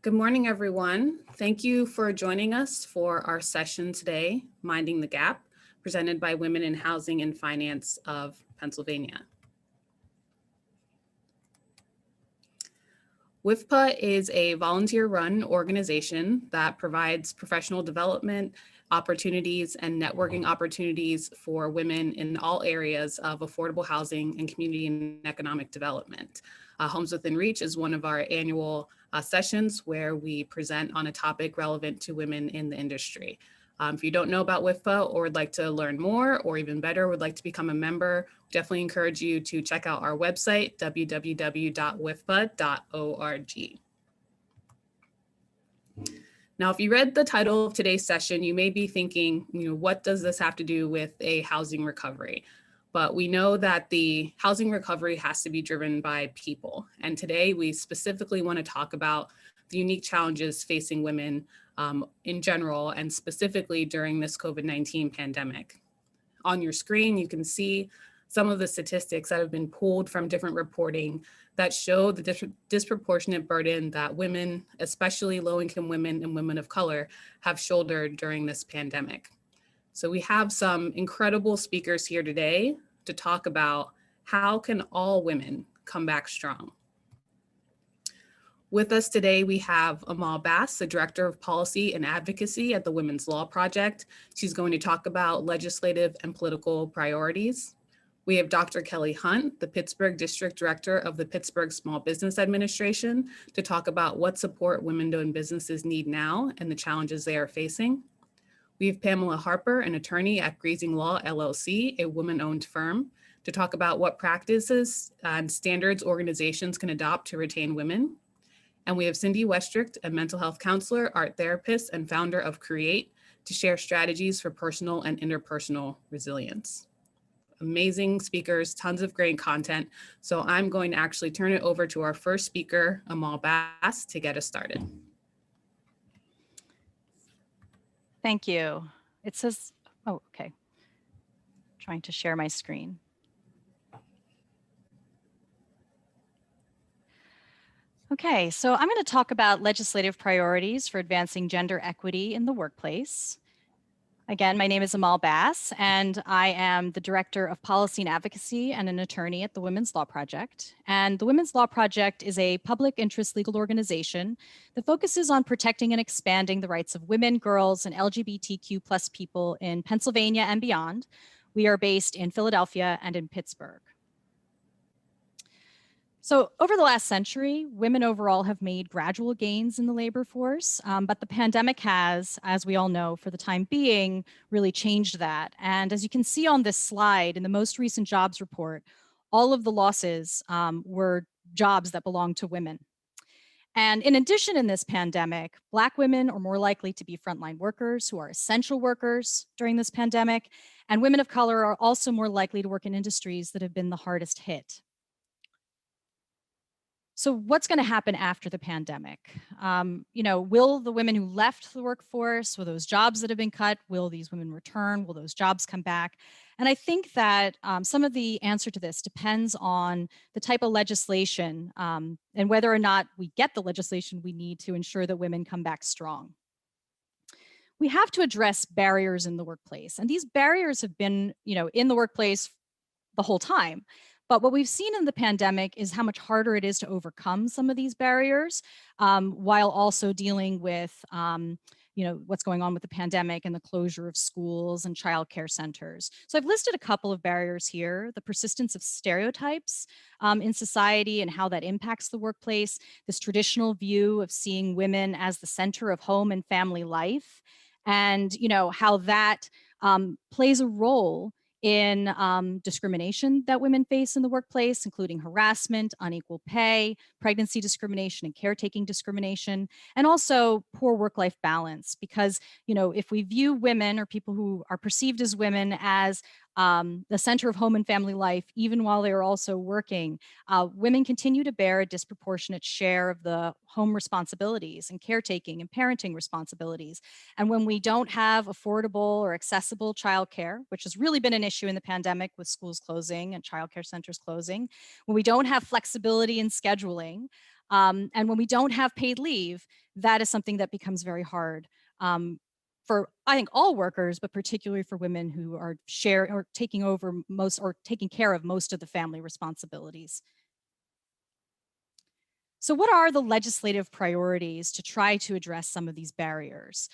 Good morning, everyone. Thank you for joining us for our session today, Minding the Gap, presented by Women in Housing and Finance of Pennsylvania. WIFPA is a volunteer-run organization that provides professional development opportunities and networking opportunities for women in all areas of affordable housing and community and economic development. Homes Within Reach is one of our annual sessions where we present on a topic relevant to women in the industry. If you don't know about WIFPA or would like to learn more, or even better, would like to become a member, definitely encourage you to check out our website, www.wifpa.org. Now, if you read the title of today's session, you may be thinking, what does this have to do with a housing recovery? But we know that the housing recovery has to be driven by people. And today we specifically want to talk about the unique challenges facing women in general, and specifically during this COVID-19 pandemic. On your screen, you can see some of the statistics that have been pulled from different reporting that show the disproportionate burden that women, especially low-income women and women of color, have shouldered during this pandemic. So we have some incredible speakers here today to talk about how can all women come back strong. With us today, we have Amal Bass, the Director of Policy and Advocacy at the Women's Law Project. She's going to talk about legislative and political priorities. We have Dr. Kelly Hunt, the Pittsburgh District Director of the Pittsburgh Small Business Administration, to talk about what support women-owned businesses need now and the challenges they are facing. We have Pamela Harper, an attorney at Grazing Law LLC, a woman-owned firm, to talk about what practices and standards organizations can adopt to retain women. And we have Cindy Westricht, a mental health counselor, art therapist, and founder of Create, to share strategies for personal and interpersonal resilience. Amazing speakers, tons of great content. So I'm going to actually turn it over to our first speaker, Amal Bass, to get us started. Thank you. It says, oh, okay. Trying to share my screen. Okay, so I'm going to talk about legislative priorities for advancing gender equity in the workplace. Again, my name is Amal Bass, and I am the Director of Policy and Advocacy and an attorney at the Women's Law Project. And the Women's Law Project is a public interest legal organization that focuses on protecting and expanding the rights of women, girls, and LGBTQ+ people in Pennsylvania and beyond. We are based in Philadelphia and in Pittsburgh. So over the last century, women overall have made gradual gains in the labor force, but the pandemic has, as we all know, for the time being, really changed that. And as you can see on this slide, in the most recent jobs report, all of the losses were jobs that belonged to women. And in addition, in this pandemic, Black women are more likely to be frontline workers who are essential workers during this pandemic, and women of color are also more likely to work in industries that have been the hardest hit. So what's going to happen after the pandemic? Will the women who left the workforce, will those jobs that have been cut, will these women return? Will those jobs come back? And I think that some of the answer to this depends on the type of legislation and whether or not we get the legislation we need to ensure that women come back strong. We have to address barriers in the workplace. And these barriers have been, in the workplace the whole time. But what we've seen in the pandemic is how much harder it is to overcome some of these barriers while also dealing with what's going on with the pandemic and the closure of schools and childcare centers. So I've listed a couple of barriers here: the persistence of stereotypes in society and how that impacts the workplace, this traditional view of seeing women as the center of home and family life, and how that plays a role in discrimination that women face in the workplace, including harassment, unequal pay, pregnancy discrimination, and caretaking discrimination, and also poor work-life balance. Because, if we view women or people who are perceived as women as the center of home and family life, even while they are also working, women continue to bear a disproportionate share of the home responsibilities and caretaking and parenting responsibilities. And when we don't have affordable or accessible childcare, which has really been an issue in the pandemic with schools closing and childcare centers closing, when we don't have flexibility in scheduling, and when we don't have paid leave, that is something that becomes very hard for, I think, all workers, but particularly for women who are taking over most or taking care of most of the family responsibilities. So what are the legislative priorities to try to address some of these barriers?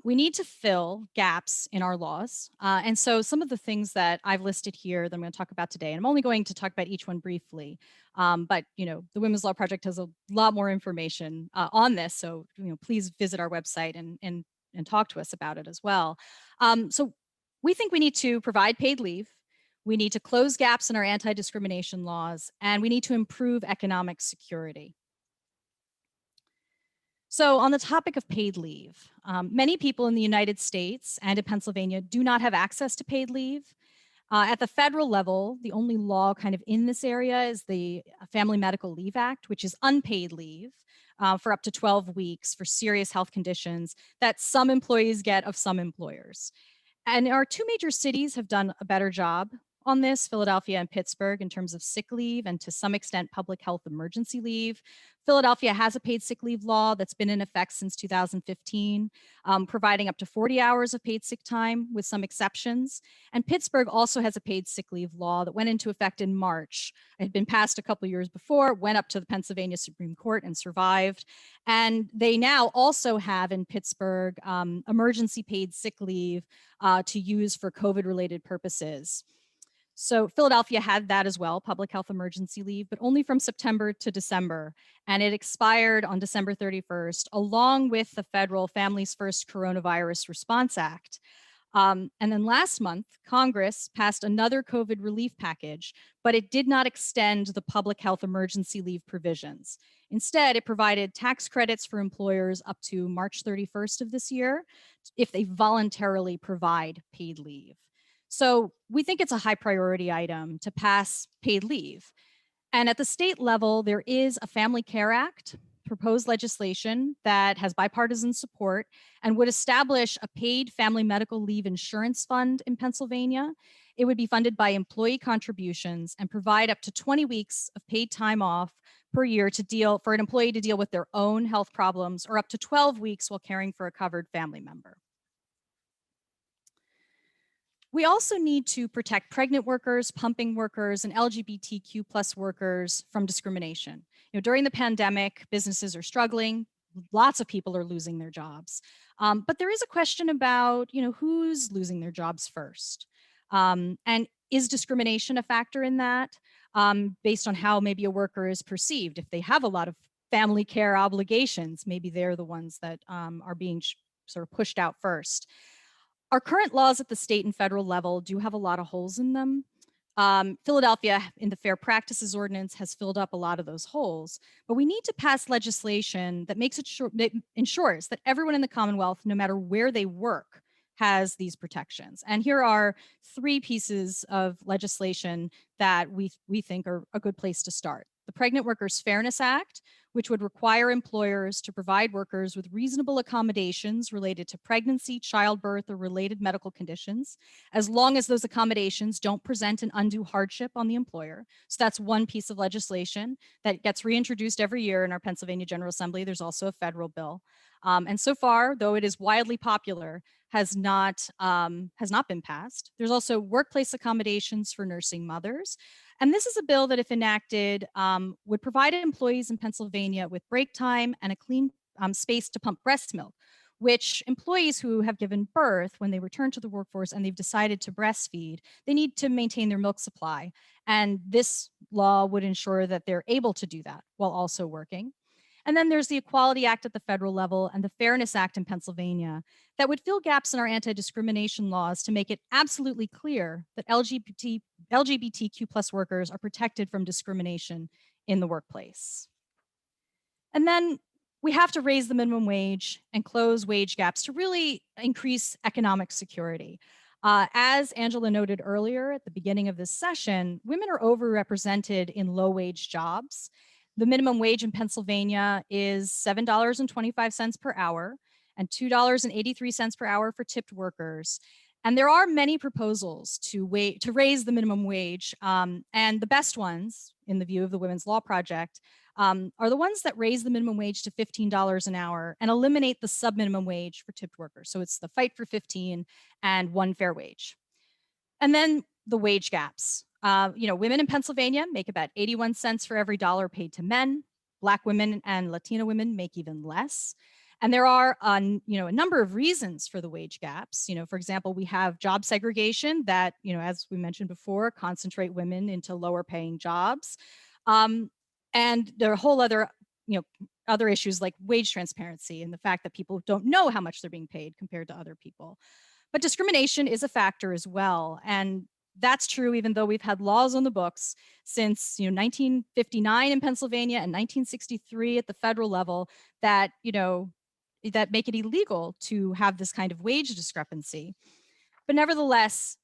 We need to fill gaps in our laws. And so some of the things that I've listed here that I'm going to talk about today, and I'm only going to talk about each one briefly, but the Women's Law Project has a lot more information on this. So please visit our website and talk to us about it as well. So we think we need to provide paid leave. We need to close gaps in our anti-discrimination laws, and we need to improve economic security. So, on the topic of paid leave, many people in the United States and in Pennsylvania do not have access to paid leave. At the federal level, the only law kind of in this area is the Family Medical Leave Act, which is unpaid leave for up to 12 weeks for serious health conditions that some employees get of some employers. And our two major cities have done a better job on this, Philadelphia and Pittsburgh, in terms of sick leave and to some extent public health emergency leave. Philadelphia has a paid sick leave law that's been in effect since 2015, providing up to 40 hours of paid sick time with some exceptions. And Pittsburgh also has a paid sick leave law that went into effect in March. It had been passed a couple years before, went up to the Pennsylvania Supreme Court and survived. And they now also have in Pittsburgh emergency paid sick leave to use for COVID-related purposes. So Philadelphia had that as well, public health emergency leave, but only from September to December. And it expired on December 31st, along with the federal Families First Coronavirus Response Act. And then last month, Congress passed another COVID relief package, but it did not extend the public health emergency leave provisions. Instead, it provided tax credits for employers up to March 31st of this year if they voluntarily provide paid leave. So we think it's a high priority item to pass paid leave. And at the state level, there is a Family Care Act, proposed legislation that has bipartisan support and would establish a paid family medical leave insurance fund in Pennsylvania. It would be funded by employee contributions and provide up to 20 weeks of paid time off per year for an employee to deal with their own health problems, or up to 12 weeks while caring for a covered family member. We also need to protect pregnant workers, pumping workers, and LGBTQ plus workers from discrimination. During the pandemic, businesses are struggling. Lots of people are losing their jobs. But there is a question about, who's losing their jobs first. And is discrimination a factor in that based on how maybe a worker is perceived? If they have a lot of family care obligations, maybe they're the ones that are being sort of pushed out first. Our current laws at the state and federal level do have a lot of holes in them. Philadelphia, in the Fair Practices Ordinance, has filled up a lot of those holes, but we need to pass legislation that ensures that everyone in the Commonwealth, no matter where they work, has these protections. And here are three pieces of legislation that we think are a good place to start. The Pregnant Workers Fairness Act, which would require employers to provide workers with reasonable accommodations related to pregnancy, childbirth, or related medical conditions, as long as those accommodations don't present an undue hardship on the employer. So that's one piece of legislation that gets reintroduced every year in our Pennsylvania General Assembly. There's also a federal bill. And so far, though it is widely popular, has not been passed. There's also workplace accommodations for nursing mothers. And this is a bill that, if enacted, would provide employees in Pennsylvania with break time and a clean space to pump breast milk, which employees who have given birth, when they return to the workforce and they've decided to breastfeed, they need to maintain their milk supply. And this law would ensure that they're able to do that while also working. And then there's the Equality Act at the federal level and the Fairness Act in Pennsylvania that would fill gaps in our anti-discrimination laws to make it absolutely clear that LGBTQ plus workers are protected from discrimination in the workplace. And then we have to raise the minimum wage and close wage gaps to really increase economic security. As Angela noted earlier at the beginning of this session, women are overrepresented in low-wage jobs. The minimum wage in Pennsylvania is $7.25 per hour and $2.83 per hour for tipped workers. And there are many proposals to raise the minimum wage. And the best ones, in the view of the Women's Law Project, are the ones that raise the minimum wage to $15 an hour and eliminate the sub-minimum wage for tipped workers. So it's the fight for 15 and one fair wage. And then the wage gaps. Women in Pennsylvania make about 81 cents for every dollar paid to men. Black women and Latina women make even less. And there are a number of reasons for the wage gaps. For example, we have job segregation that, as we mentioned before, concentrate women into lower paying jobs. And there are a whole other issues like wage transparency and the fact that people don't know how much they're being paid compared to other people. But discrimination is a factor as well. And that's true even though we've had laws on the books since 1959 in Pennsylvania and 1963 at the federal level that that make it illegal to have this kind of wage discrepancy. But nevertheless,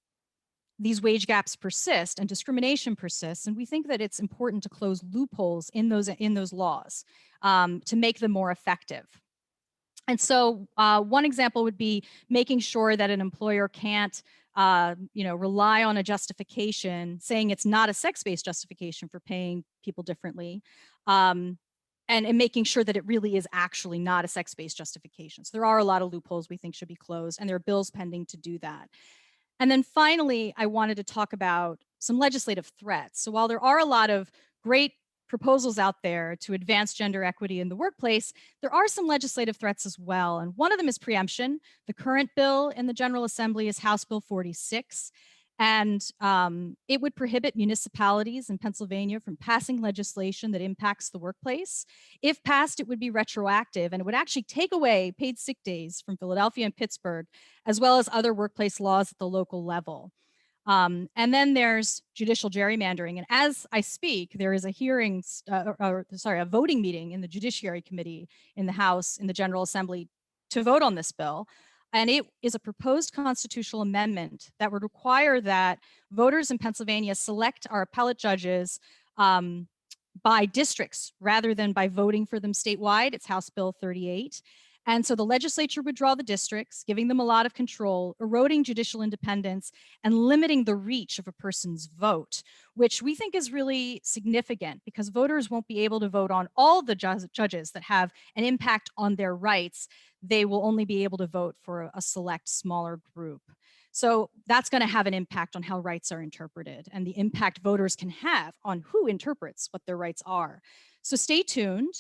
these wage gaps persist and discrimination persists, and we think that it's important to close loopholes in those laws to make them more effective. And so one example would be making sure that an employer can't rely on a justification saying it's not a sex-based justification for paying people differently. And making sure that it really is actually not a sex-based justification. So there are a lot of loopholes we think should be closed, and there are bills pending to do that. And then finally, I wanted to talk about some legislative threats. So while there are a lot of great proposals out there to advance gender equity in the workplace, there are some legislative threats as well. And one of them is preemption. The current bill in the General Assembly is House Bill 46. And it would prohibit municipalities in Pennsylvania from passing legislation that impacts the workplace. If passed, it would be retroactive, and it would actually take away paid sick days from Philadelphia and Pittsburgh, as well as other workplace laws at the local level. And then there's judicial gerrymandering. And as I speak, there is a a voting meeting in the Judiciary Committee in the House, in the General Assembly, to vote on this bill. And it is a proposed constitutional amendment that would require that voters in Pennsylvania select our appellate judges by districts rather than by voting for them statewide. It's House Bill 38. And so the legislature would draw the districts, giving them a lot of control, eroding judicial independence, and limiting the reach of a person's vote, which we think is really significant because voters won't be able to vote on all the judges that have an impact on their rights. They will only be able to vote for a select smaller group. So that's going to have an impact on how rights are interpreted and the impact voters can have on who interprets what their rights are. So stay tuned.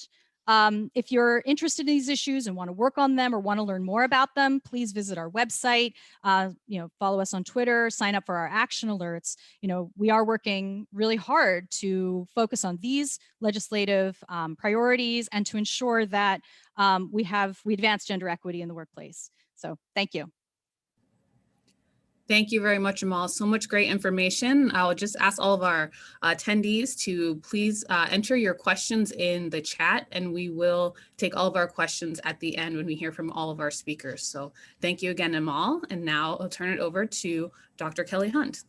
If you're interested in these issues and want to work on them or want to learn more about them, please visit our website, follow us on Twitter, sign up for our action alerts. We are working really hard to focus on these legislative priorities and to ensure that we advance gender equity in the workplace. So thank you. Thank you very much, Amal. So much great information. I'll just ask all of our attendees to please enter your questions in the chat, and we will take all of our questions at the end when we hear from all of our speakers. So thank you again, Amal. And now I'll turn it over to Dr. Kelly Hunt.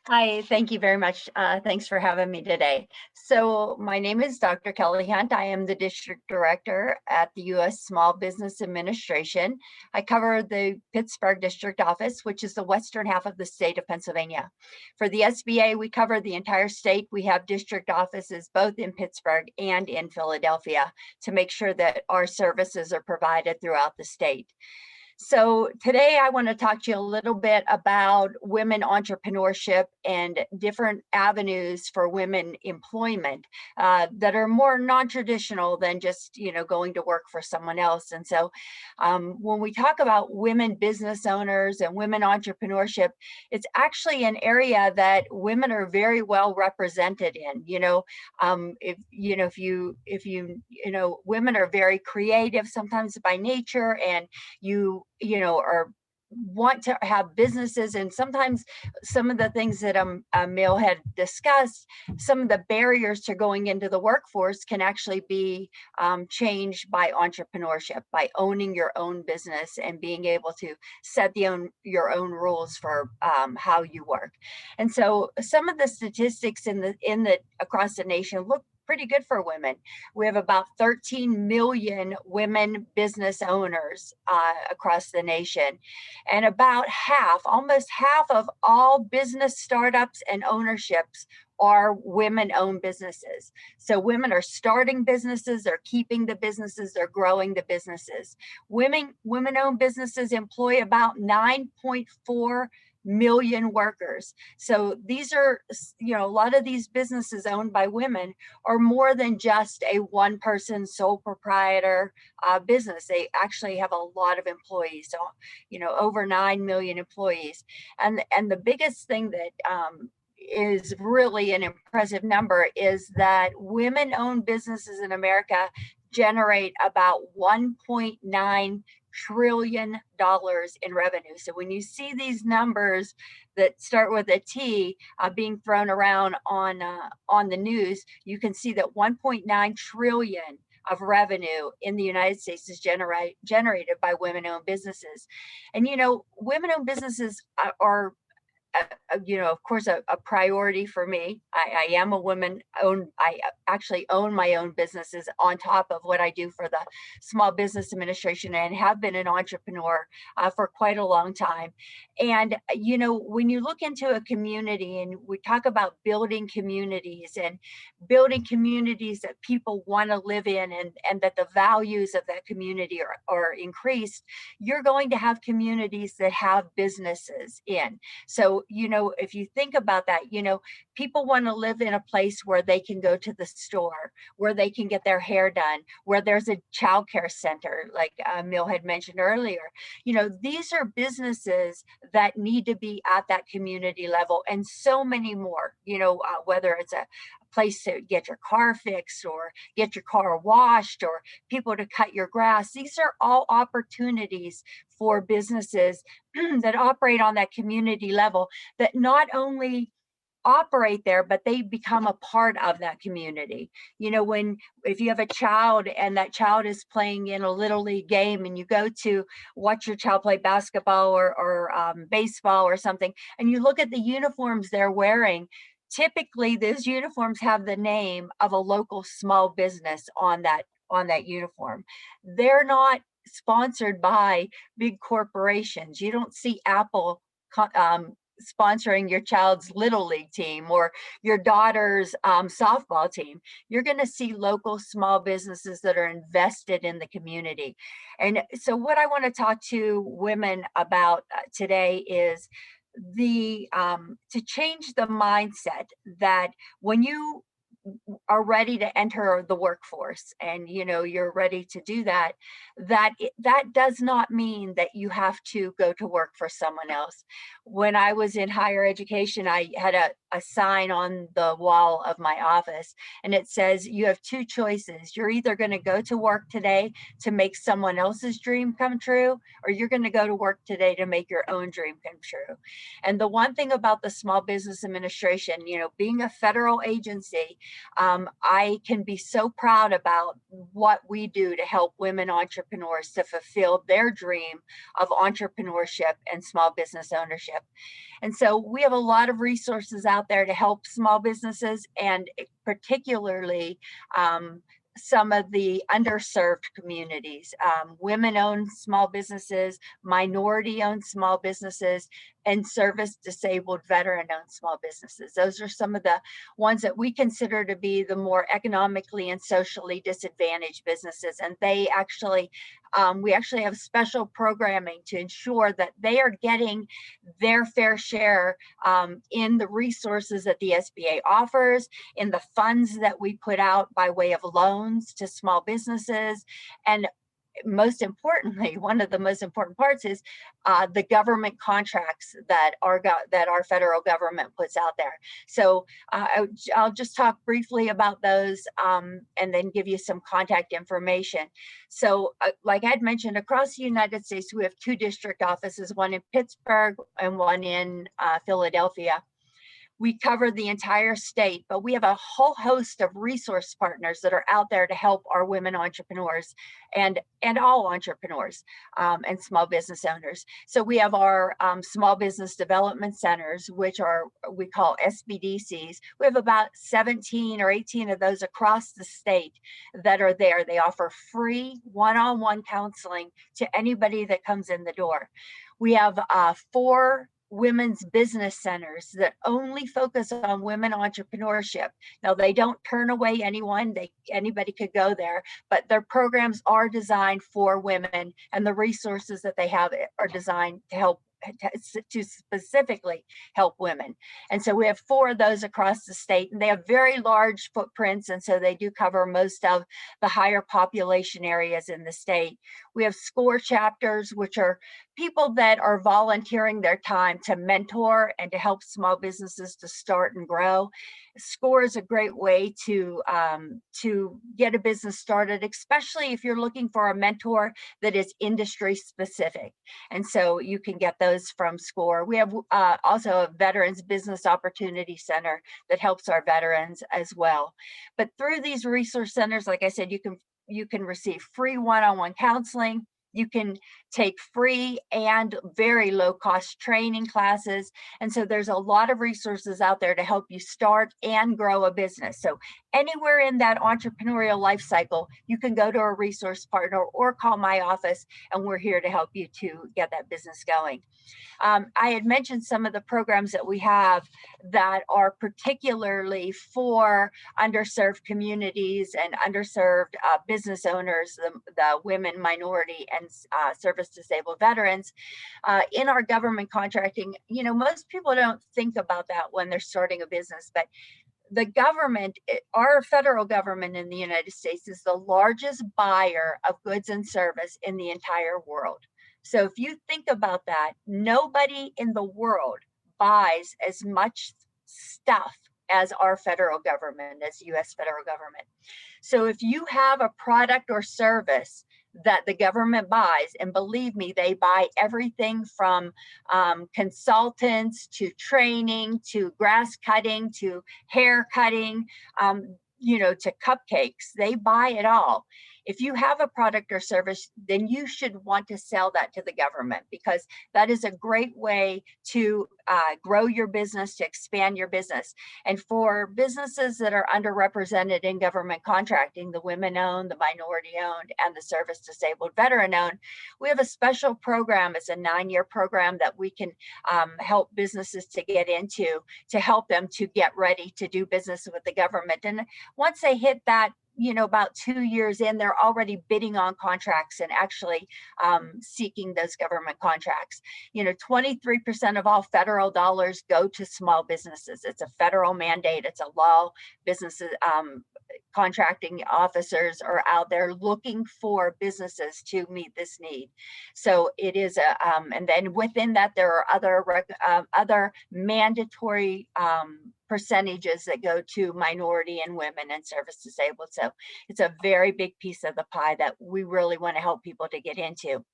Hi, thank you very much. Thanks for having me today. So my name is Dr. Kelly Hunt. I am the District Director at the U.S. Small Business Administration. I cover the Pittsburgh District Office, which is the western half of the state of Pennsylvania. For the SBA, we cover the entire state. We have district offices both in Pittsburgh and in Philadelphia to make sure that our services are provided throughout the state. So today I want to talk to you a little bit about women entrepreneurship and different avenues for women employment that are more non-traditional than just, going to work for someone else. And so when we talk about women business owners and women entrepreneurship, it's actually an area that women are very well represented in. Women are very creative sometimes by nature, and or want to have businesses, and sometimes some of the things that Emil had discussed, some of the barriers to going into the workforce can actually be changed by entrepreneurship, by owning your own business and being able to set your own rules for how you work. And so some of the statistics across the nation look pretty good for women. We have about 13 million women business owners across the nation. And about half, almost half of all business startups and ownerships are women-owned businesses. So women are starting businesses, they're keeping the businesses, they're growing the businesses. Women-owned businesses employ about 9.4 million workers. So these are, a lot of these businesses owned by women are more than just a one-person sole proprietor business. They actually have a lot of employees, so over 9 million employees. And the biggest thing that is really an impressive number is that women-owned businesses in America generate about $1.9 trillion in revenue. So when you see these numbers that start with a T being thrown around on the news, you can see that 1.9 trillion of revenue in the United States is generated by women-owned businesses. And women-owned businesses are of course, a priority for me. I am a woman owned, I actually own my own businesses on top of what I do for the Small Business Administration, and have been an entrepreneur for quite a long time. And, when you look into a community and we talk about building communities that people want to live in, and that the values of that community are increased, you're going to have communities that have businesses in. So, if you think about that, people want to live in a place where they can go to the store, where they can get their hair done, where there's a childcare center, like Mill had mentioned earlier. These are businesses that need to be at that community level, and so many more, whether it's a place to get your car fixed or get your car washed or people to cut your grass. These are all opportunities for businesses that operate on that community level, that not only operate there, but they become a part of that community. If you have a child and that child is playing in a little league game, and you go to watch your child play basketball or baseball or something, and you look at the uniforms they're wearing, typically those uniforms have the name of a local small business on that uniform. They're not sponsored by big corporations. You don't see Apple sponsoring your child's little league team or your daughter's softball team. You're going to see local small businesses that are invested in the community. And so what I want to talk to women about today is to change the mindset that when you are ready to enter the workforce and you're ready to do that, that does not mean that you have to go to work for someone else. When I was in higher education, I had a sign on the wall of my office, and it says, you have two choices. You're either going to go to work today to make someone else's dream come true, or you're going to go to work today to make your own dream come true. And the one thing about the Small Business Administration, being a federal agency, I can be so proud about what we do to help women entrepreneurs to fulfill their dream of entrepreneurship and small business ownership. And so we have a lot of resources out there to help small businesses, and particularly some of the underserved communities, women-owned small businesses, minority-owned small businesses, and service-disabled veteran-owned small businesses. Those are some of the ones that we consider to be the more economically and socially disadvantaged businesses. And they actually, we actually have special programming to ensure that they are getting their fair share in the resources that the SBA offers, in the funds that we put out by way of loans to small businesses. And most importantly, one of the most important parts is the government contracts that our federal government puts out there. So I'll just talk briefly about those and then give you some contact information. So like I had mentioned, across the United States, we have two district offices, one in Pittsburgh and one in Philadelphia. We cover the entire state, but we have a whole host of resource partners that are out there to help our women entrepreneurs and all entrepreneurs and small business owners. So we have our small business development centers, which we call SBDCs. We have about 17 or 18 of those across the state that are there. They offer free one-on-one counseling to anybody that comes in the door. We have 4 women's business centers that only focus on women entrepreneurship. Now, they don't turn away anyone. Anybody could go there, but their programs are designed for women, and the resources that they have are designed to help to specifically help women. And so we have 4 of those across the state, and they have very large footprints, and so they do cover most of the higher population areas in the state. We have SCORE chapters, which are people that are volunteering their time to mentor and to help small businesses to start and grow. SCORE is a great way to get a business started, especially if you're looking for a mentor that is industry specific. And so you can get those from SCORE. We have also a Veterans Business Opportunity Center that helps our veterans as well. But through these resource centers, like I said, you can receive free one-on-one counseling. You can take free and very low cost training classes. And so there's a lot of resources out there to help you start and grow a business. So anywhere in that entrepreneurial life cycle, you can go to a resource partner or call my office, and we're here to help you to get that business going. I had mentioned some of the programs that we have that are particularly for underserved communities and underserved business owners, the women, minority, and service disabled veterans. In our government contracting, most people don't think about that when they're starting a business, but the government, our federal government in the United States, is the largest buyer of goods and service in the entire world. So if you think about that, nobody in the world buys as much stuff as our federal government, as US federal government. So if you have a product or service that the government buys, and believe me, they buy everything from consultants to training to grass cutting to hair cutting, to cupcakes, they buy it all. If you have a product or service, then you should want to sell that to the government, because that is a great way to grow your business, to expand your business. And for businesses that are underrepresented in government contracting, the women-owned, the minority-owned, and the service-disabled veteran-owned, we have a special program. It's a 9-year program that we can help businesses to get into, to help them to get ready to do business with the government. And once they hit that, about 2 years in, they're already bidding on contracts and actually seeking those government contracts. 23% of all federal dollars go to small businesses. It's a federal mandate. It's a law. Businesses, contracting officers are out there looking for businesses to meet this need. So it is and then within that, there are other mandatory percentages that go to minority and women and service disabled. So it's a very big piece of the pie that we really want to help people to get into.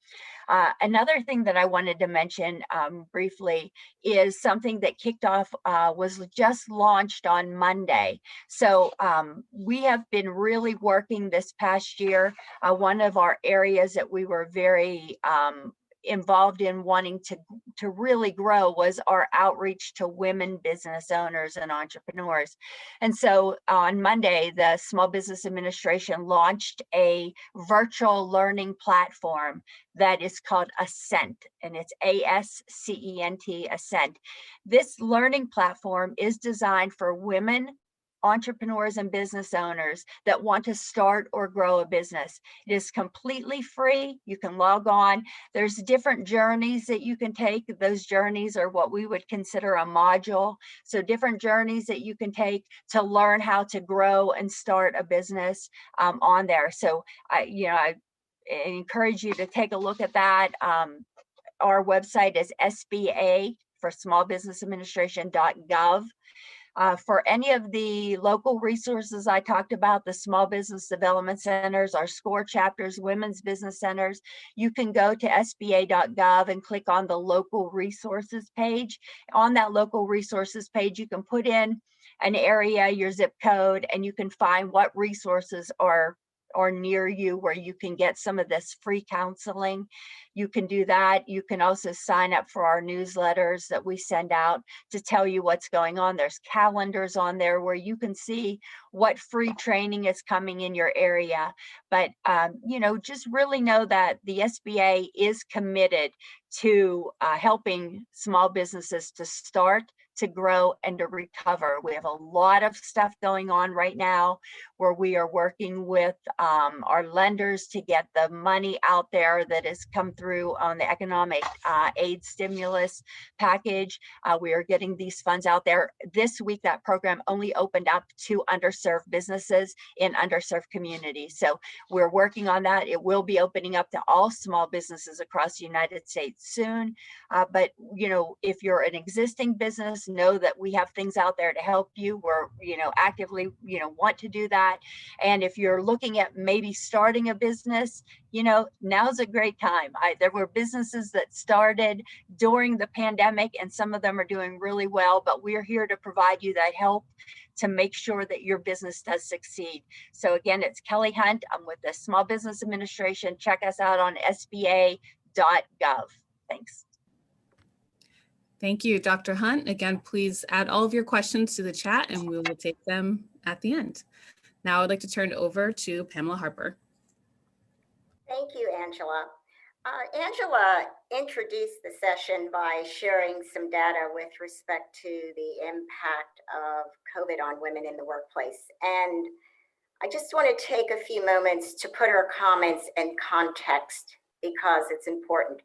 Another thing that I wanted to mention briefly is something that kicked off, was just launched on Monday. So we have been really working this past year. One of our areas that we were very involved in wanting to really grow was our outreach to women business owners and entrepreneurs. And so on Monday, the Small Business Administration launched a virtual learning platform that is called Ascent, and it's ASCENT, Ascent. This learning platform is designed for women entrepreneurs and business owners that want to start or grow a business. It is completely free. You can log on. There's different journeys that you can take. Those journeys are what we would consider a module. So different journeys that you can take to learn how to grow and start a business on there. So I encourage you to take a look at that. Our website is SBA for smallbusinessadministration.gov. For any of the local resources I talked about, the small business development centers, our SCORE chapters, women's business centers, you can go to sba.gov and click on the local resources page. On that local resources page, you can put in an area, your zip code, and you can find what resources are near you where you can get some of this free counseling. You can do that. You can also sign up for our newsletters that we send out to tell you what's going on. There's calendars on there where you can see what free training is coming in your area. But, you know, just really know that the SBA is committed to helping small businesses to start, to grow, and to recover. We have a lot of stuff going on right now where we are working with our lenders to get the money out there that has come through on the economic aid stimulus package. We are getting these funds out there. This week, that program only opened up to underserved businesses in underserved communities. So we're working on that. It will be opening up to all small businesses across the United States soon. But, you know, if you're an existing business, know that we have things out there to help you. We're, you know, actively, you know, want to do that. And if you're looking at maybe starting a business, you know, now's a great time. There were businesses that started during the pandemic, and some of them are doing really well, but we're here to provide you that help to make sure that your business does succeed. So again, it's Kelly Hunt. I'm with the Small Business Administration. Check us out on sba.gov. Thanks. Thank you, Dr. Hunt. Again, please add all of your questions to the chat and we will take them at the end. Now I'd like to turn it over to Pamela Harper. Thank you, Angela. Angela introduced the session by sharing some data with respect to the impact of COVID on women in the workplace. And I just want to take a few moments to put her comments in context because it's important.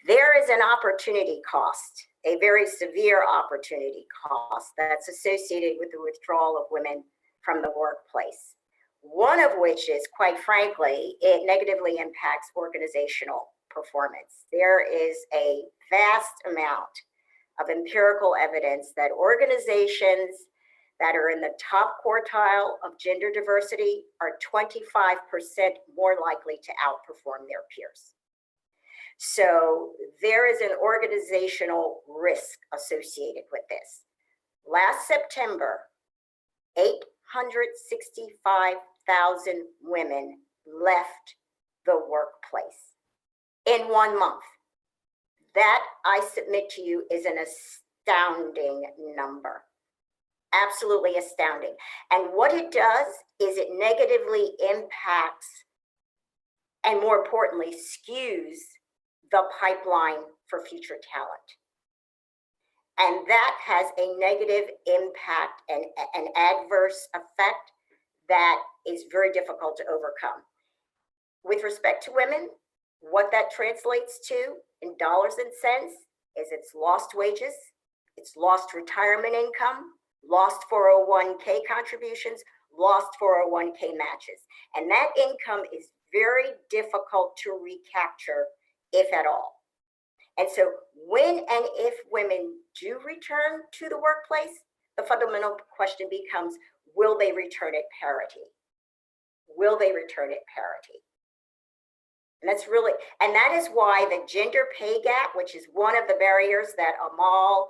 There is an opportunity cost, a very severe opportunity cost that's associated with the withdrawal of women from the workplace. One of which is, quite frankly, it negatively impacts organizational performance. There is a vast amount of empirical evidence that organizations that are in the top quartile of gender diversity are 25% more likely to outperform their peers. So there is an organizational risk associated with this. Last September, 865,000 women left the workplace in 1 month. That, I submit to you, is an astounding number. Absolutely astounding. And what it does is it negatively impacts and, more importantly, skews the pipeline for future talent. And that has a negative impact and an adverse effect that is very difficult to overcome. With respect to women, what that translates to in dollars and cents is it's lost wages, it's lost retirement income, lost 401k contributions, lost 401k matches. And that income is very difficult to recapture, if at all. And so when and if women do return to the workplace, the fundamental question becomes, will they return at parity? Will they return at parity? And that's really, and that is why the gender pay gap, which is one of the barriers that Amal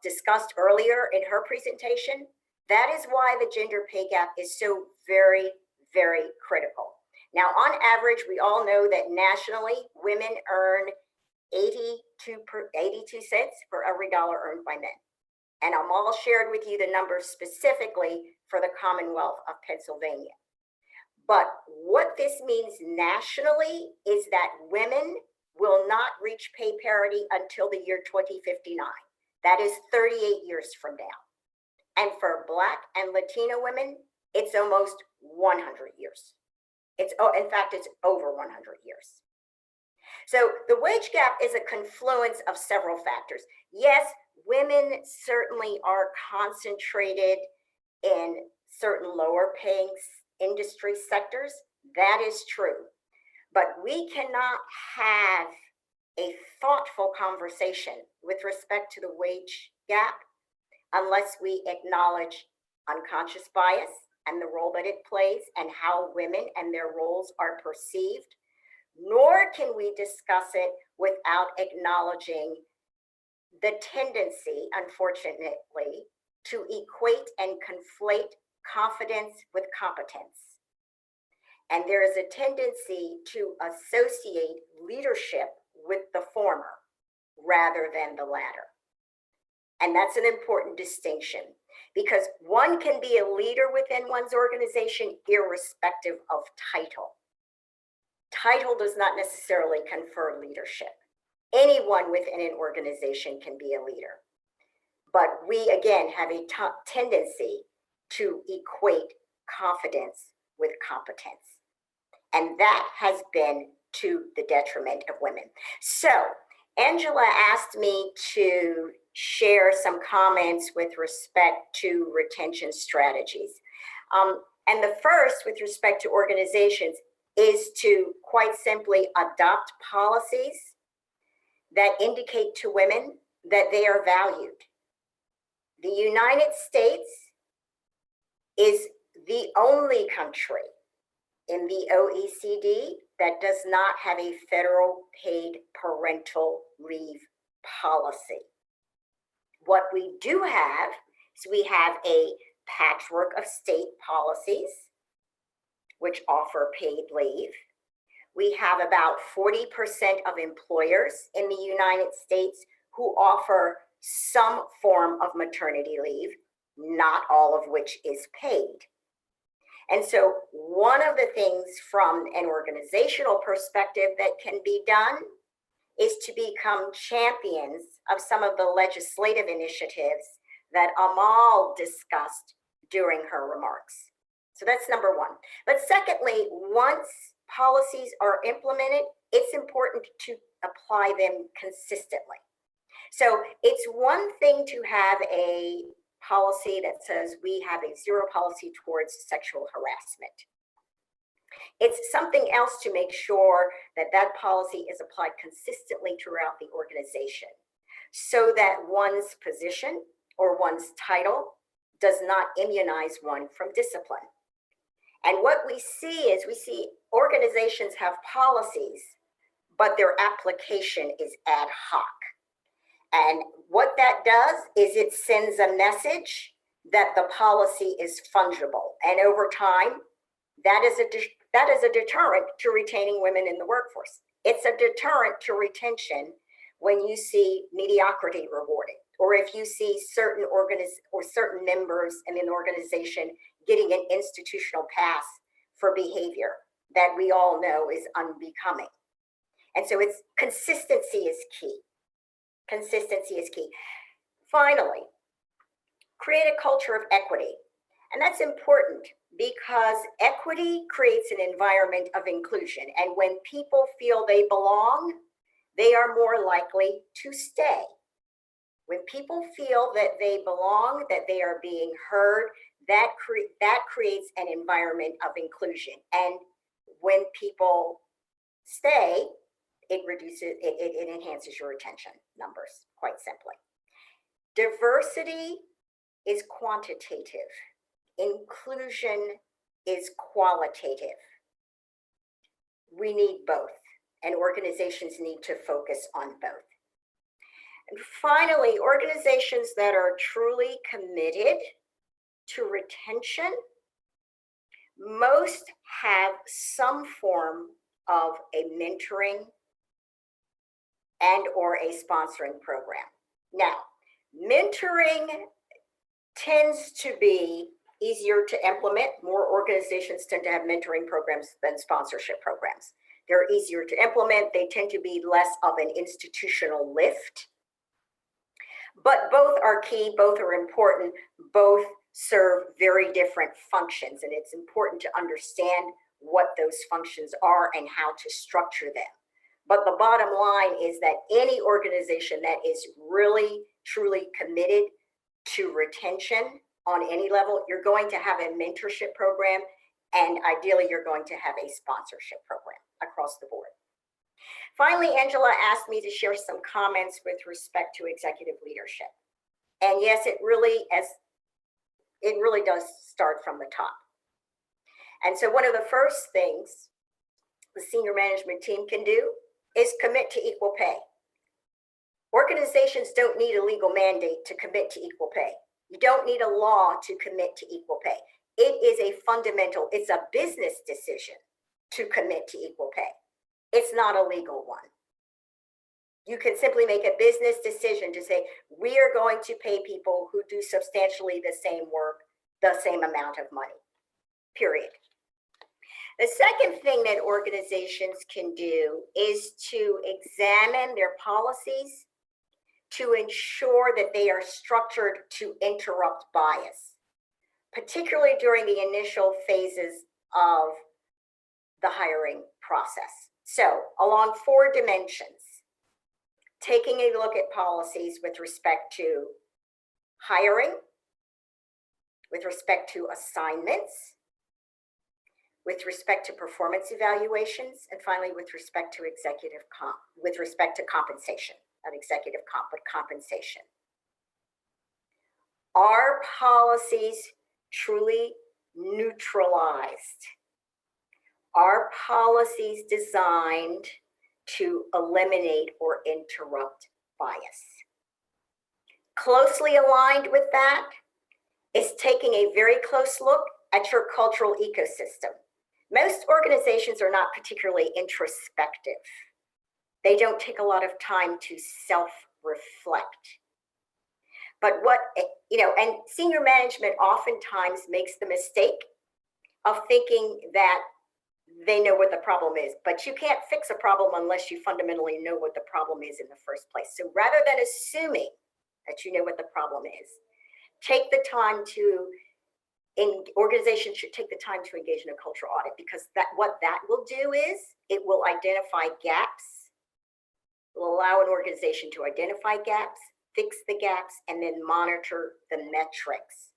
discussed earlier in her presentation, that is why the gender pay gap is so very, very critical. Now, on average, we all know that nationally, women earn 82 cents for every dollar earned by men. And Amal shared with you the numbers specifically for the Commonwealth of Pennsylvania. But what this means nationally is that women will not reach pay parity until the year 2059. That is 38 years from now. And for Black and Latino women, it's almost 100 years. In fact, it's over 100 years. So the wage gap is a confluence of several factors. Yes, women certainly are concentrated in certain lower paying industry sectors. That is true. But we cannot have a thoughtful conversation with respect to the wage gap unless we acknowledge unconscious bias and the role that it plays and how women and their roles are perceived, nor can we discuss it without acknowledging the tendency, unfortunately, to equate and conflate confidence with competence. And there is a tendency to associate leadership with the former rather than the latter. And that's an important distinction, because one can be a leader within one's organization irrespective of title. Title does not necessarily confer leadership. Anyone within an organization can be a leader. But we, again, have a tendency to equate confidence with competence. And that has been to the detriment of women. So Angela asked me to share some comments with respect to retention strategies. And the first, with respect to organizations, is to quite simply adopt policies that indicate to women that they are valued. The United States is the only country in the OECD that does not have a federal paid parental leave policy. What we do have is we have a patchwork of state policies which offer paid leave. We have about 40% of employers in the United States who offer some form of maternity leave, not all of which is paid. And so one of the things from an organizational perspective that can be done is to become champions of some of the legislative initiatives that Amal discussed during her remarks. So that's number one. But secondly, once policies are implemented, it's important to apply them consistently. So it's one thing to have a policy that says we have a zero policy towards sexual harassment. It's something else to make sure that that policy is applied consistently throughout the organization so that one's position or one's title does not immunize one from discipline. And what we see is organizations have policies, but their application is ad hoc. And what that does is it sends a message that the policy is fungible. And over time, that is a deterrent to retaining women in the workforce. It's a deterrent to retention when you see mediocrity rewarded, or if you see certain members in an organization getting an institutional pass for behavior that we all know is unbecoming. And so it's consistency is key. Consistency is key. Finally, create a culture of equity. And that's important because equity creates an environment of inclusion. And when people feel they belong, they are more likely to stay. When people feel that they belong, that they are being heard, that creates an environment of inclusion. And when people stay, it enhances your retention numbers, quite simply. Diversity is quantitative. Inclusion is qualitative. We need both, and organizations need to focus on both. And finally, organizations that are truly committed to retention, most have some form of a mentoring and or a sponsoring program. Now, mentoring tends to be easier to implement. More organizations tend to have mentoring programs than sponsorship programs. They're easier to implement. They tend to be less of an institutional lift. But both are key, both are important, both serve very different functions, and it's important to understand what those functions are and how to structure them. But the bottom line is that any organization that is really, truly committed to retention on any level, you're going to have a mentorship program, and ideally you're going to have a sponsorship program across the board. Finally, Angela asked me to share some comments with respect to executive leadership. And yes, it really does start from the top. And so one of the first things the senior management team can do is commit to equal pay. Organizations don't need a legal mandate to commit to equal pay. You don't need a law to commit to equal pay. It is a fundamental, it's a business decision to commit to equal pay. It's not a legal one. You can simply make a business decision to say, we are going to pay people who do substantially the same work, the same amount of money, period. The second thing that organizations can do is to examine their policies to ensure that they are structured to interrupt bias, particularly during the initial phases of the hiring process. So along 4 dimensions, taking a look at policies with respect to hiring, with respect to assignments, with respect to performance evaluations, and finally with respect to compensation, not executive comp, but compensation. Are policies truly neutralized? Are policies designed to eliminate or interrupt bias? Closely aligned with that is taking a very close look at your cultural ecosystem. Most organizations are not particularly introspective. They don't take a lot of time to self-reflect. But and senior management oftentimes makes the mistake of thinking that they know what the problem is, but you can't fix a problem unless you fundamentally know what the problem is in the first place. So rather than assuming that you know what the problem is, take the time to, organizations should take the time to engage in a cultural audit, because what that will do is it will identify gaps, will allow an organization to identify gaps, fix the gaps, and then monitor the metrics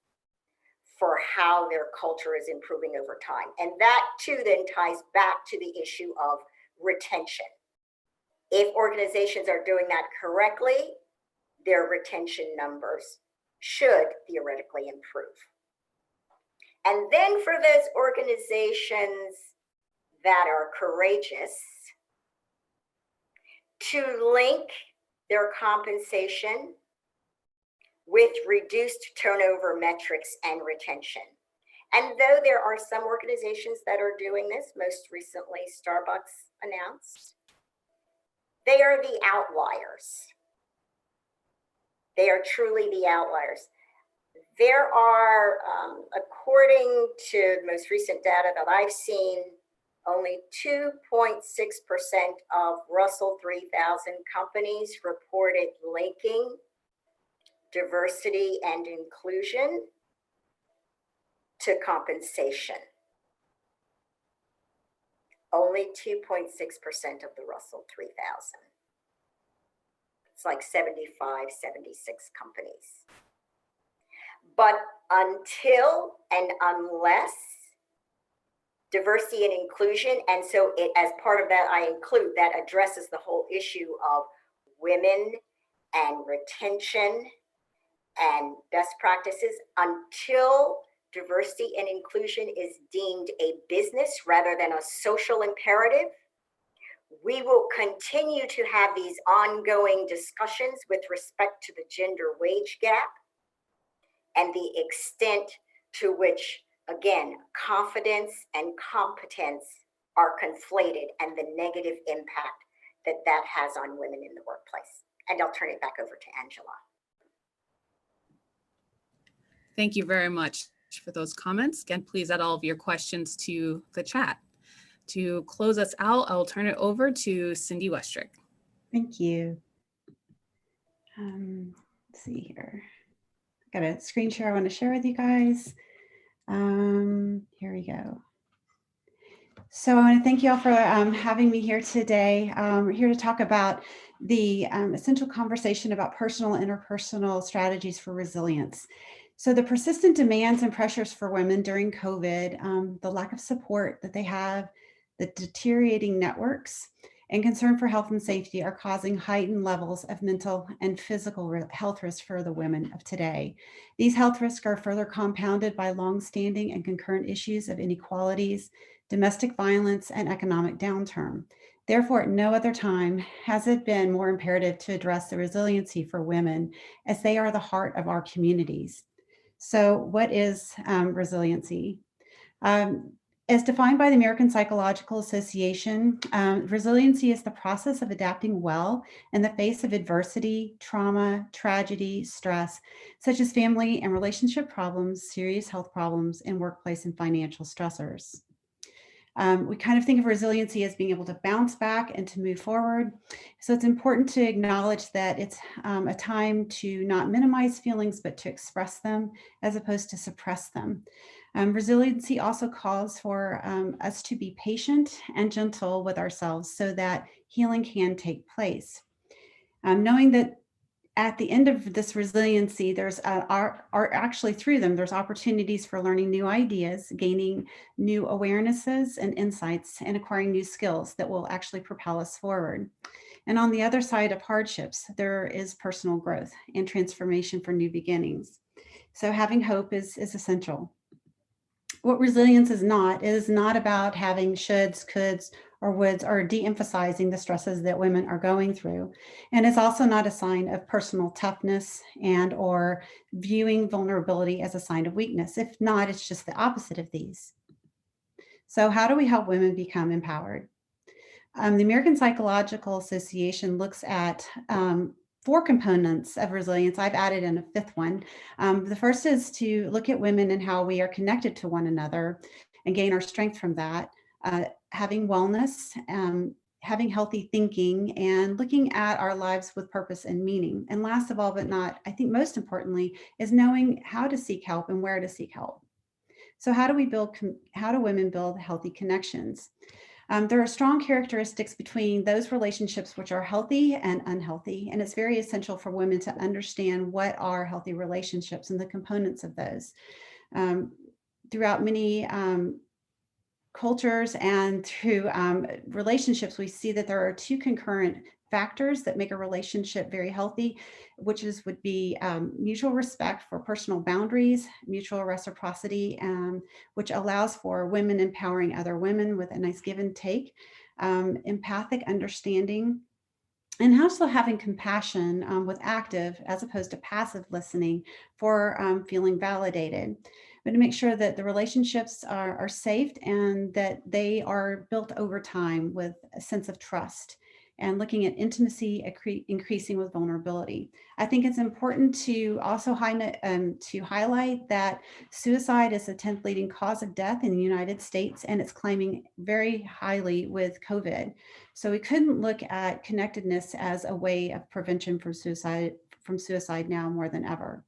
for how their culture is improving over time. And that too then ties back to the issue of retention. If organizations are doing that correctly, their retention numbers should theoretically improve. And then for those organizations that are courageous, to link their compensation with reduced turnover metrics and retention. And though there are some organizations that are doing this, most recently Starbucks announced, they are the outliers. They are truly the outliers. There are, according to the most recent data that I've seen, only 2.6% of Russell 3000 companies reported linking diversity and inclusion to compensation. Only 2.6% of the Russell 3000. It's like 75, 76 companies. But until and unless diversity and inclusion, and so as part of that, I include that addresses the whole issue of women and retention and best practices, until diversity and inclusion is deemed a business rather than a social imperative, we will continue to have these ongoing discussions with respect to the gender wage gap and the extent to which, again, confidence and competence are conflated and the negative impact that that has on women in the workplace. And I'll turn it back over to Angela. Thank you very much for those comments. Again, please add all of your questions to the chat. To close us out, I'll turn it over to Cindy Westrick. Thank you. Let's see here. Got a screen share I want to share with you guys. Here we go. So I want to thank you all for having me here today. We're here to talk about the essential conversation about personal and interpersonal strategies for resilience. So the persistent demands and pressures for women during COVID, the lack of support that they have, the deteriorating networks, and concern for health and safety are causing heightened levels of mental and physical health risks for the women of today. These health risks are further compounded by longstanding and concurrent issues of inequalities, domestic violence, and economic downturn. Therefore, at no other time has it been more imperative to address the resiliency for women, as they are the heart of our communities. So what is resiliency? As defined by the American Psychological Association, resiliency is the process of adapting well in the face of adversity, trauma, tragedy, stress, such as family and relationship problems, serious health problems, and workplace and financial stressors. We kind of think of resiliency as being able to bounce back and to move forward. So it's important to acknowledge that it's a time to not minimize feelings, but to express them as opposed to suppress them. Resiliency also calls for us to be patient and gentle with ourselves so that healing can take place. Knowing that at the end of this resiliency, there's actually through them, there's opportunities for learning new ideas, gaining new awarenesses and insights, and acquiring new skills that will actually propel us forward. And on the other side of hardships, there is personal growth and transformation for new beginnings. So having hope is essential. What resilience is not about having shoulds, coulds, or woulds, or de-emphasizing the stresses that women are going through. And it's also not a sign of personal toughness and or viewing vulnerability as a sign of weakness. If not, it's just the opposite of these. So how do we help women become empowered? The American Psychological Association looks at 4 components of resilience. I've added in a 5th one. The first is to look at women and how we are connected to one another and gain our strength from that. Having wellness, having healthy thinking, and looking at our lives with purpose and meaning. And last of all, but not, I think most importantly, is knowing how to seek help and where to seek help. So how do women build healthy connections? There are strong characteristics between those relationships which are healthy and unhealthy, and it's very essential for women to understand what are healthy relationships and the components of those. Throughout many cultures and through relationships, we see that there are 2 concurrent factors that make a relationship very healthy, which would be mutual respect for personal boundaries, mutual reciprocity, which allows for women empowering other women with a nice give and take, empathic understanding, and also having compassion with active as opposed to passive listening for feeling validated. But to make sure that the relationships are safe and that they are built over time with a sense of trust, and looking at intimacy increasing with vulnerability. I think it's important to also highlight that suicide is the 10th leading cause of death in the United States, and it's climbing very highly with COVID. So we couldn't look at connectedness as a way of prevention from suicide now more than ever.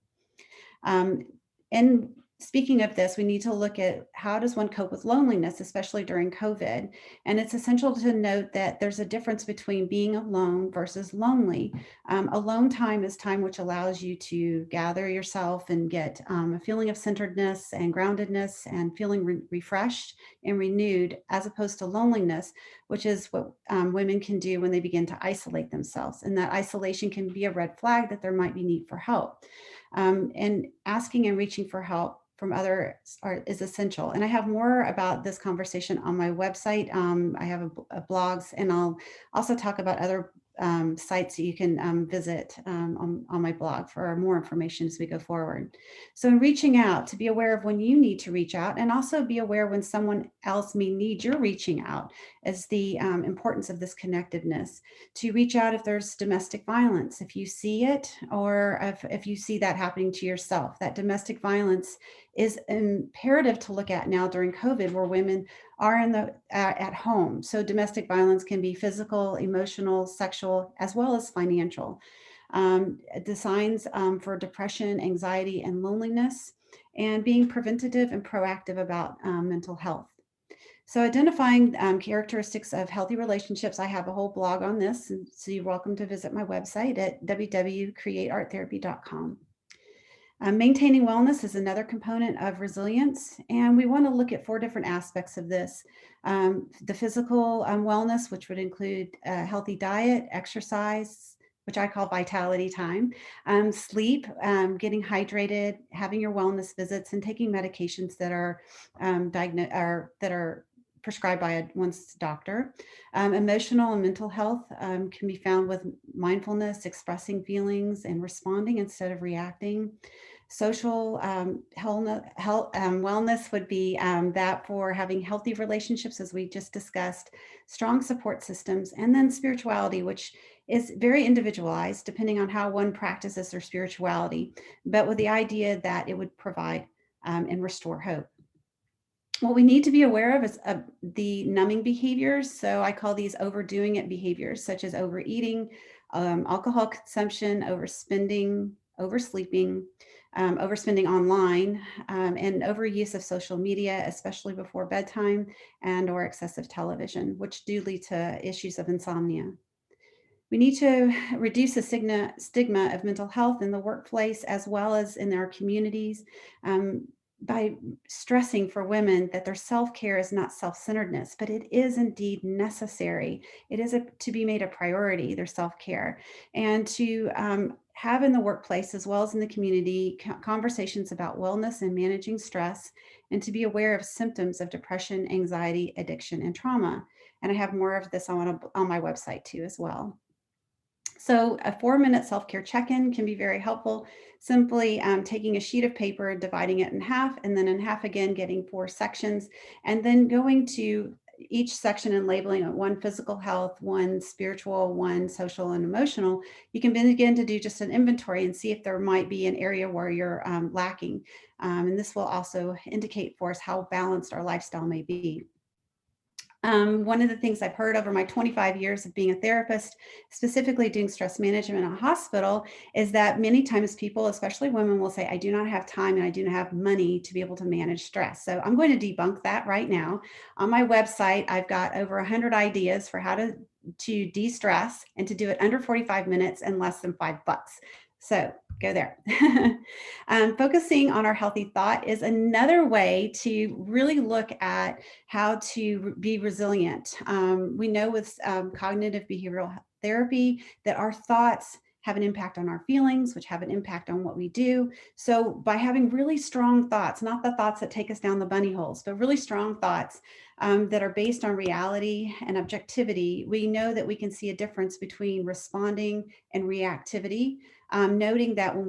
And speaking of this, we need to look at how does one cope with loneliness, especially during COVID. And it's essential to note that there's a difference between being alone versus lonely. Alone time is time which allows you to gather yourself and get a feeling of centeredness and groundedness and feeling refreshed and renewed, as opposed to loneliness, which is what women can do when they begin to isolate themselves. And that isolation can be a red flag that there might be need for help. And asking and reaching for help from others is essential. And I have more about this conversation on my website. I have a blogs, and I'll also talk about other sites that you can visit on my blog for more information as we go forward. So in reaching out, to be aware of when you need to reach out, and also be aware when someone else may need your reaching out, is the importance of this connectedness. To reach out if there's domestic violence, if you see it, or if you see that happening to yourself. That domestic violence is imperative to look at now during COVID, where women are at home. So domestic violence can be physical, emotional, sexual, as well as financial. The signs for depression, anxiety, and loneliness, and being preventative and proactive about mental health. So identifying characteristics of healthy relationships, I have a whole blog on this, so you're welcome to visit my website at www.createarttherapy.com. Maintaining wellness is another component of resilience, and we want to look at 4 different aspects of this. The physical wellness, which would include a healthy diet, exercise, which I call vitality time, sleep, getting hydrated, having your wellness visits, and taking medications that are that are prescribed by one's doctor. Emotional and mental health can be found with mindfulness, expressing feelings, and responding instead of reacting. Social wellness would be that for having healthy relationships, as we just discussed, strong support systems, and then spirituality, which is very individualized depending on how one practices their spirituality, but with the idea that it would provide and restore hope. What we need to be aware of is the numbing behaviors. So I call these overdoing it behaviors, such as overeating, alcohol consumption, overspending, oversleeping, overspending online, and overuse of social media, especially before bedtime, and or excessive television, which do lead to issues of insomnia. We need to reduce the stigma of mental health in the workplace as well as in our communities by stressing for women that their self-care is not self-centeredness, but it is indeed necessary. It is to be made a priority, their self-care, and to have in the workplace as well as in the community conversations about wellness and managing stress, and to be aware of symptoms of depression, anxiety, addiction, and trauma. And I have more of this on my website too as well. So a 4-minute self-care check-in can be very helpful. Simply taking a sheet of paper, dividing it in half, and then in half again, getting 4 sections, and then going to each section and labeling it 1 physical health, 1 spiritual, 1 social and emotional. You can begin to do just an inventory and see if there might be an area where you're lacking. And this will also indicate for us how balanced our lifestyle may be. One of the things I've heard over my 25 years of being a therapist, specifically doing stress management in a hospital, is that many times people, especially women, will say, I do not have time and I do not have money to be able to manage stress. So I'm going to debunk that right now. On my website, I've got over 100 ideas for how to de-stress and to do it under 45 minutes and less than $5. So go there. Focusing on our healthy thought is another way to really look at how to be resilient. We know with cognitive behavioral therapy that our thoughts have an impact on our feelings, which have an impact on what we do. So by having really strong thoughts, not the thoughts that take us down the bunny holes, but really strong thoughts that are based on reality and objectivity, we know that we can see a difference between responding and reactivity. Noting that when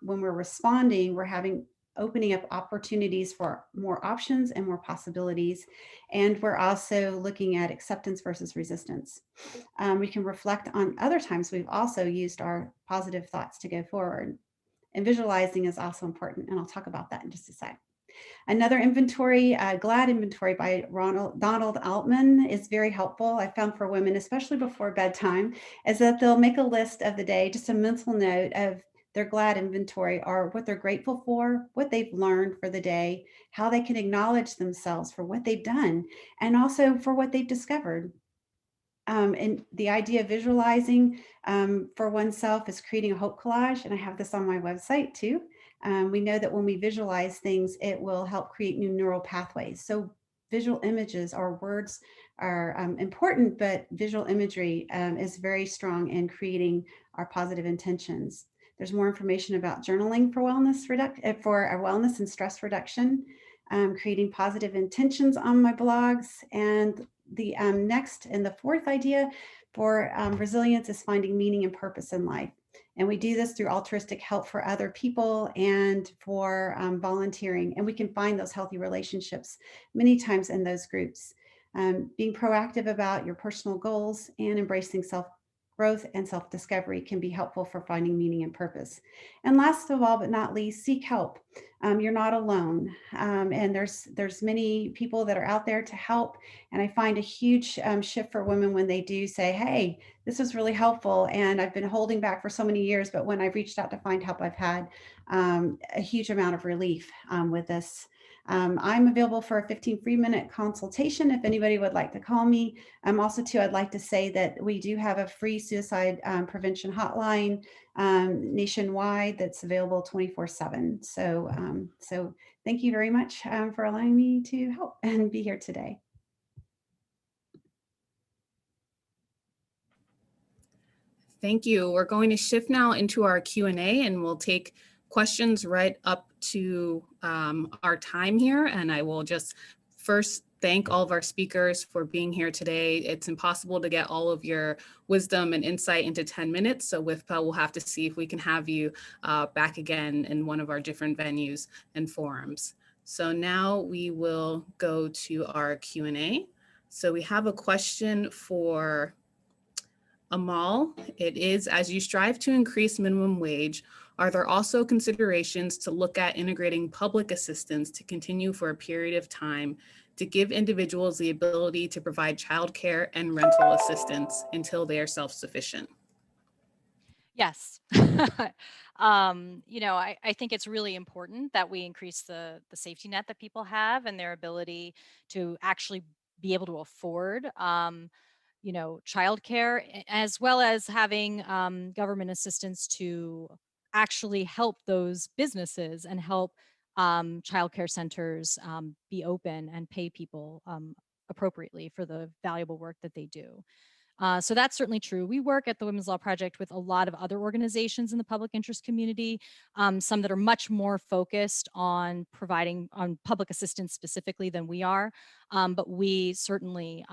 we're responding, we're opening up opportunities for more options and more possibilities. And we're also looking at acceptance versus resistance. We can reflect on other times we've also used our positive thoughts to go forward. And visualizing is also important, and I'll talk about that in just a sec. Another inventory, GLAD inventory by Donald Altman, is very helpful. I found for women, especially before bedtime, is that they'll make a list of the day, just a mental note of their GLAD inventory, or what they're grateful for, what they've learned for the day, how they can acknowledge themselves for what they've done, and also for what they've discovered. And the idea of visualizing for oneself is creating a hope collage, and I have this on my website too. We know that when we visualize things, it will help create new neural pathways. So visual images or words are important, but visual imagery is very strong in creating our positive intentions. There's more information about journaling for wellness and stress reduction, creating positive intentions on my blogs. And the next and the 4th idea for resilience is finding meaning and purpose in life. And we do this through altruistic help for other people and for volunteering. And we can find those healthy relationships many times in those groups. Being proactive about your personal goals and embracing self-growth and self-discovery can be helpful for finding meaning and purpose. And last of all, but not least, seek help. You're not alone. And there's many people that are out there to help. And I find a huge shift for women when they do say, hey, this was really helpful. And I've been holding back for so many years, but when I've reached out to find help, I've had a huge amount of relief with this. I'm available for a 15 free minute consultation if anybody would like to call me. Also too, I'd like to say that we do have a free suicide prevention hotline nationwide that's available 24/7. So thank you very much for allowing me to help and be here today. Thank you. We're going to shift now into our Q&A, and we'll take questions right up to our time here. And I will just first thank all of our speakers for being here today. It's impossible to get all of your wisdom and insight into 10 minutes. So WIFPA will have to see if we can have you back again in one of our different venues and forums. So now we will go to our Q&A. So we have a question for Amal. It is, as you strive to increase minimum wage, are there also considerations to look at integrating public assistance to continue for a period of time to give individuals the ability to provide childcare and rental assistance until they are self-sufficient? Yes. I think it's really important that we increase the safety net that people have and their ability to actually be able to afford childcare, as well as having government assistance to actually help those businesses and help childcare centers be open and pay people appropriately for the valuable work that they do. So that's certainly true. We work at the Women's Law Project with a lot of other organizations in the public interest community, some that are much more focused on providing on public assistance specifically than we are. But we certainly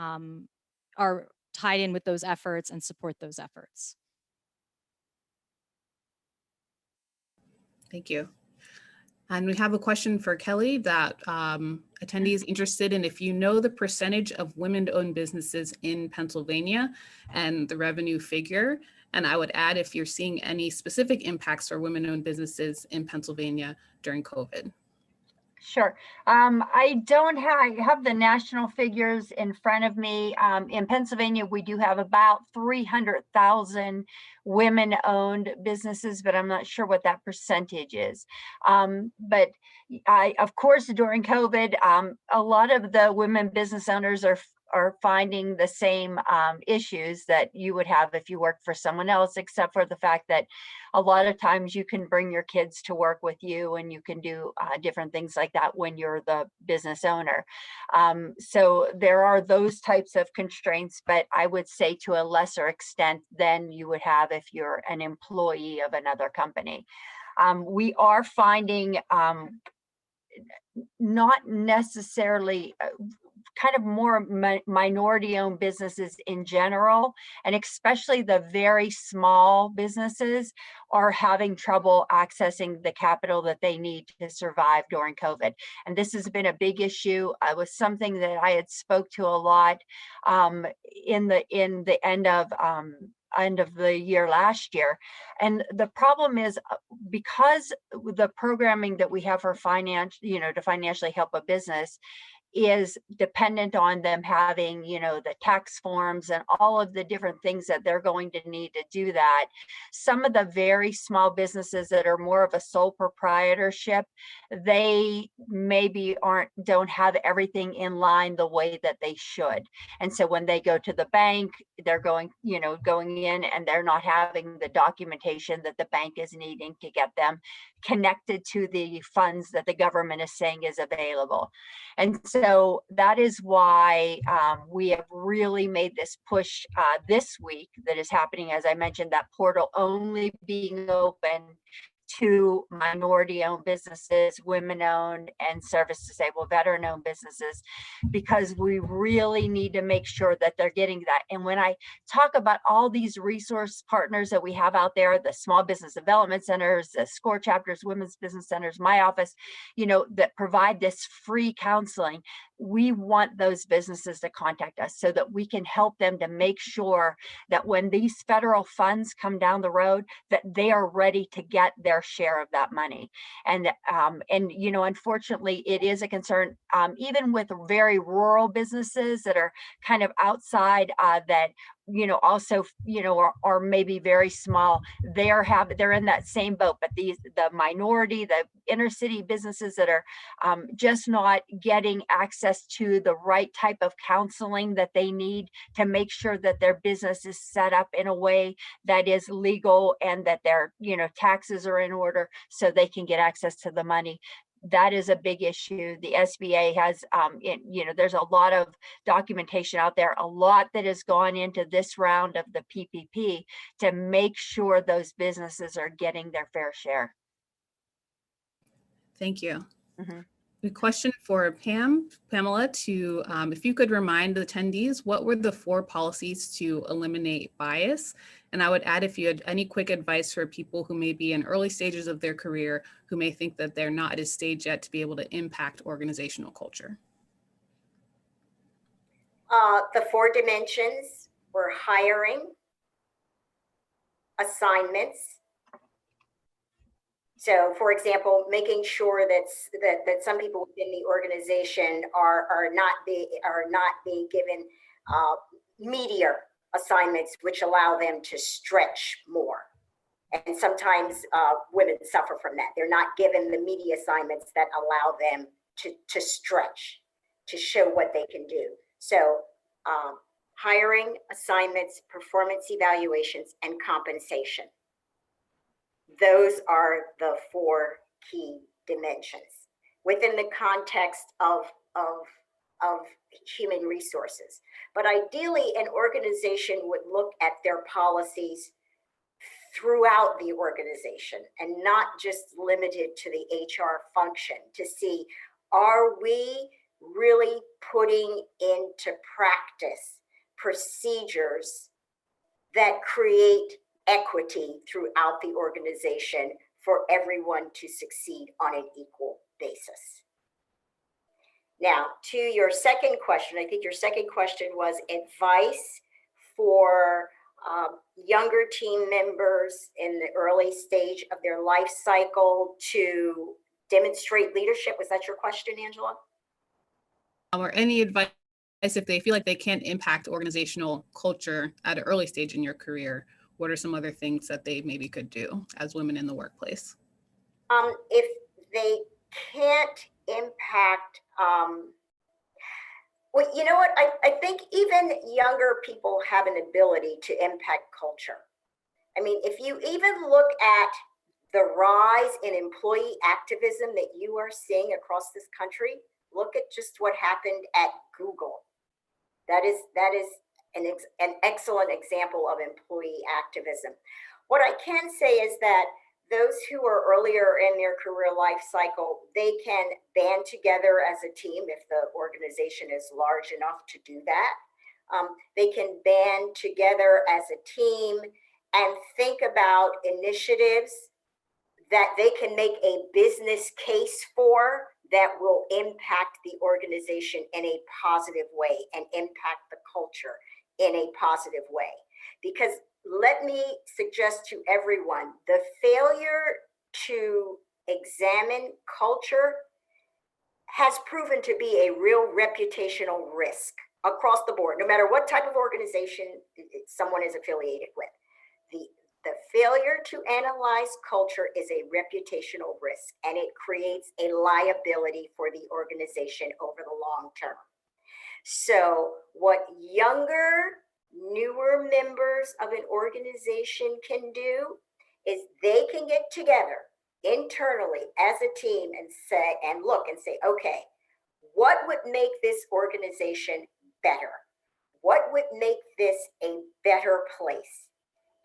are tied in with those efforts and support those efforts. Thank you. And we have a question for Kelly that attendees interested in if you know the percentage of women-owned businesses in Pennsylvania and the revenue figure. And I would add if you're seeing any specific impacts for women-owned businesses in Pennsylvania during COVID. Sure. I don't have, I have the national figures in front of me. In Pennsylvania, we do have about 300,000 women-owned businesses, but I'm not sure what that percentage is. But of course, during COVID, a lot of the women business owners are finding the same issues that you would have if you worked for someone else, except for the fact that a lot of times you can bring your kids to work with you and you can do different things like that when you're the business owner. So there are those types of constraints, but I would say to a lesser extent than you would have if you're an employee of another company. We are finding not necessarily kind of more minority-owned businesses in general, and especially the very small businesses are having trouble accessing the capital that they need to survive during COVID. And this has been a big issue. It was something that I had spoke to a lot in the end of the year last year. And the problem is because the programming that we have for finance, to financially help a business is dependent on them having, the tax forms and all of the different things that they're going to need to do that. Some of the very small businesses that are more of a sole proprietorship, they maybe don't have everything in line the way that they should. And so when they go to the bank, they're going in and they're not having the documentation that the bank is needing to get them connected to the funds that the government is saying is available. And so that is why we have really made this push this week that is happening, as I mentioned, that portal only being open to minority-owned businesses, women-owned, and service-disabled veteran-owned businesses, because we really need to make sure that they're getting that. And when I talk about all these resource partners that we have out there, the small business development centers, the SCORE chapters, women's business centers, my office, that provide this free counseling, we want those businesses to contact us so that we can help them to make sure that when these federal funds come down the road, that they are ready to get their share of that money. And unfortunately, it is a concern, even with very rural businesses that are kind of outside that also, are maybe very small. They're in that same boat, but the minority, the inner city businesses that are just not getting access to the right type of counseling that they need to make sure that their business is set up in a way that is legal and that their, taxes are in order so they can get access to the money. That is a big issue. The SBA has, there's a lot of documentation out there, a lot that has gone into this round of the PPP to make sure those businesses are getting their fair share. Thank you. Mm-hmm. A question for Pamela, to if you could remind the attendees, what were the 4 policies to eliminate bias? And I would add, if you had any quick advice for people who may be in early stages of their career, who may think that they're not at a stage yet to be able to impact organizational culture. The 4 dimensions were hiring, assignments. So, for example, making sure that some people within the organization are not being given meatier assignments, which allow them to stretch more. And sometimes women suffer from that. They're not given the meaty assignments that allow them to stretch, to show what they can do. So hiring, assignments, performance evaluations, and compensation. Those are the 4 key dimensions within the context of human resources. But ideally, an organization would look at their policies throughout the organization and not just limited to the HR function, to see, are we really putting into practice procedures that create equity throughout the organization for everyone to succeed on an equal basis. Now, to your second question, I think your second question was advice for younger team members in the early stage of their life cycle to demonstrate leadership. Was that your question, Angela? Or any advice if they feel like they can't impact organizational culture at an early stage in your career? What are some other things that they maybe could do as women in the workplace? If they can't impact, well, you know what? I think even younger people have an ability to impact culture. I mean, if you even look at the rise in employee activism that you are seeing across this country, look at just what happened at Google. That is an excellent example of employee activism. What I can say is that those who are earlier in their career life cycle, they can band together as a team if the organization is large enough to do that. They can band together as a team and think about initiatives that they can make a business case for that will impact the organization in a positive way and impact the culture in a positive way. Because let me suggest to everyone, the failure to examine culture has proven to be a real reputational risk across the board, no matter what type of organization someone is affiliated with. The failure to analyze culture is a reputational risk, and it creates a liability for the organization over the long term. So what younger, newer members of an organization can do is they can get together internally as a team and say, okay, what would make this organization better? What would make this a better place?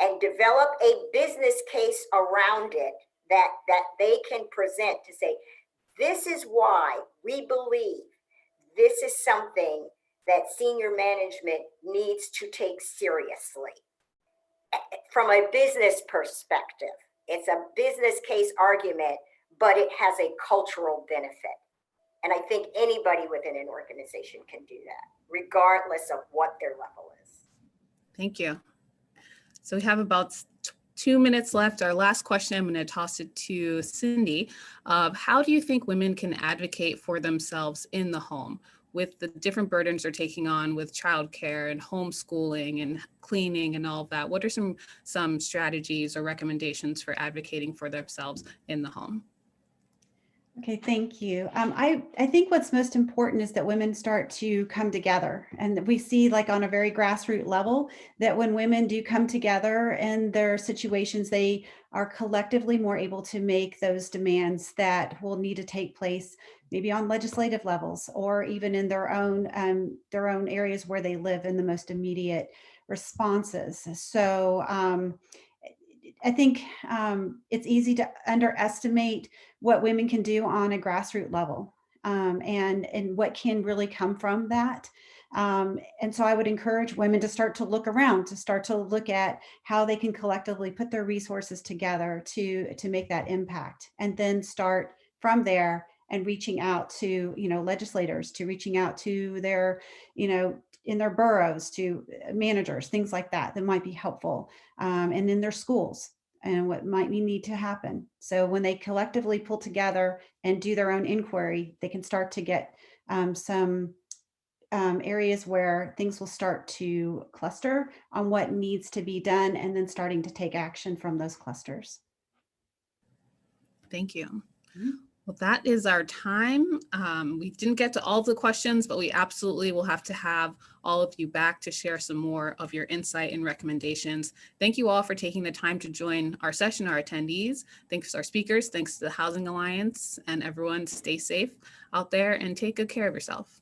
And develop a business case around it that they can present to say, this is why we believe this is something that senior management needs to take seriously. From a business perspective, it's a business case argument, but it has a cultural benefit. And I think anybody within an organization can do that, regardless of what their level is. Thank you. So we have about 2 minutes left. Our last question, I'm going to toss it to Cindy. How do you think women can advocate for themselves in the home? with the different burdens they're taking on with childcare and homeschooling and cleaning and all of that, what are some strategies or recommendations for advocating for themselves in the home? Okay, thank you. I think what's most important is that women start to come together, and we see, like, on a very grassroots level, that when women do come together in their situations, they are collectively more able to make those demands that will need to take place, maybe on legislative levels or even in their own areas where they live, in the most immediate responses. So I think it's easy to underestimate what women can do on a grassroots level, and what can really come from that. And so I would encourage women to start to look around, to start to look at how they can collectively put their resources together to make that impact, and then start from there and reaching out to, legislators, to reaching out to their, in their boroughs, to managers, things like that might be helpful, and in their schools, and what might need to happen. So when they collectively pull together and do their own inquiry, they can start to get some areas where things will start to cluster on what needs to be done, and then starting to take action from those clusters. Thank you. Well, that is our time. We didn't get to all of the questions, but we absolutely will have to have all of you back to share some more of your insight and recommendations. Thank you all for taking the time to join our session, our attendees. Thanks to our speakers, thanks to the Housing Alliance, and everyone, stay safe out there and take good care of yourself.